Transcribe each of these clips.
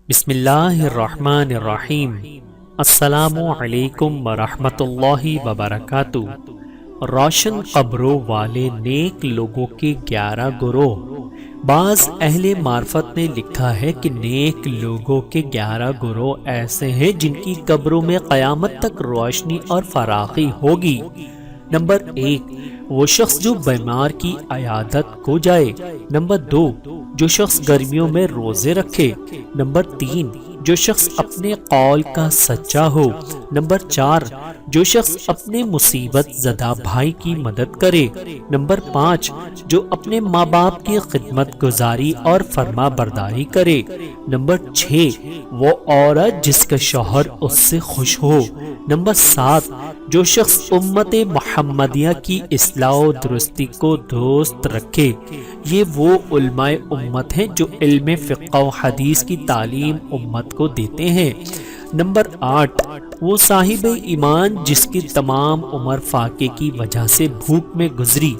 بسم اللہ الرحمن الرحیم۔ السلام علیکم ورحمۃ اللہ وبرکاتہ۔ روشن قبروں والے نیک لوگوں کے 11 گروہ۔ بعض اہل معرفت نے لکھا ہے کہ نیک لوگوں کے 11 گروہ ایسے ہیں جن کی قبروں میں قیامت تک روشنی اور فراخی ہوگی۔ نمبر 1، وہ شخص جو بیمار کی عیادت کو جائے۔ نمبر 2، جو شخص گرمیوں میں روزے رکھے۔ نمبر 3، جو شخص اپنے قول کا سچا ہو۔ نمبر 4، جو شخص اپنے مصیبت زدہ بھائی کی مدد کرے۔ نمبر 5، جو اپنے ماں باپ کی خدمت گزاری اور فرما برداری کرے۔ نمبر 6، وہ عورت جس کا شوہر اس سے خوش ہو۔ نمبر 7، جو شخص امت محمدیہ کی اصلاح و درستی کو دوست رکھے۔ یہ وہ علماء امت ہیں جو علم فقہ و حدیث کی تعلیم امت کو دیتے ہیں۔ نمبر 8، وہ صاحب ایمان جس کی تمام عمر فاقے کی وجہ سے بھوک میں گزری۔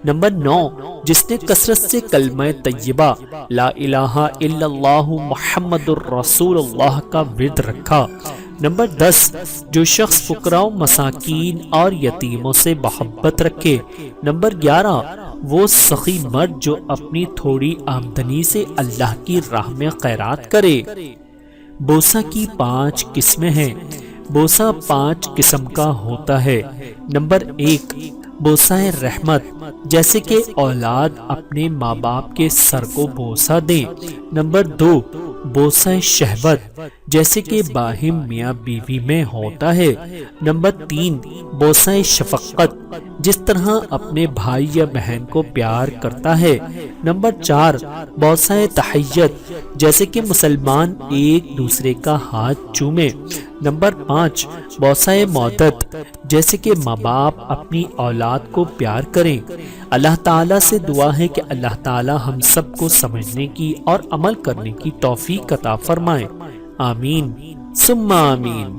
نمبر 9، جس نے کثرت سے کلمہ طیبہ لا الہ الا اللہ محمد الرسول اللہ کا ورد رکھا۔ نمبر 10، جو شخص فقراء و مساکین اور یتیموں سے محبت رکھے۔ نمبر 11، وہ سخی مرد جو اپنی تھوڑی آمدنی سے اللہ کی راہ میں خیرات کرے۔ بوسہ کی 5 قسمیں ہیں۔ بوسہ 5 قسم کا ہوتا ہے۔ نمبر 1، بوسہ رحمت، جیسے کہ اولاد اپنے ماں باپ کے سر کو بوسہ دیں۔ نمبر 2، بوسہ شہوت، جیسے کہ باہم میاں بیوی میں ہوتا ہے۔ نمبر 3، بوسہ شفقت، جس طرح اپنے بھائی یا بہن کو پیار کرتا ہے۔ نمبر 4، بوسہ تحیت، جیسے کہ مسلمان ایک دوسرے کا ہاتھ چومے۔ نمبر 5، بوسہ مودت، جیسے کہ ماں باپ اپنی اولاد کو پیار کریں۔ اللہ تعالیٰ سے دعا ہے کہ اللہ تعالیٰ ہم سب کو سمجھنے کی اور عمل کرنے کی توفیق عطا فرمائے۔ آمین ثم آمین۔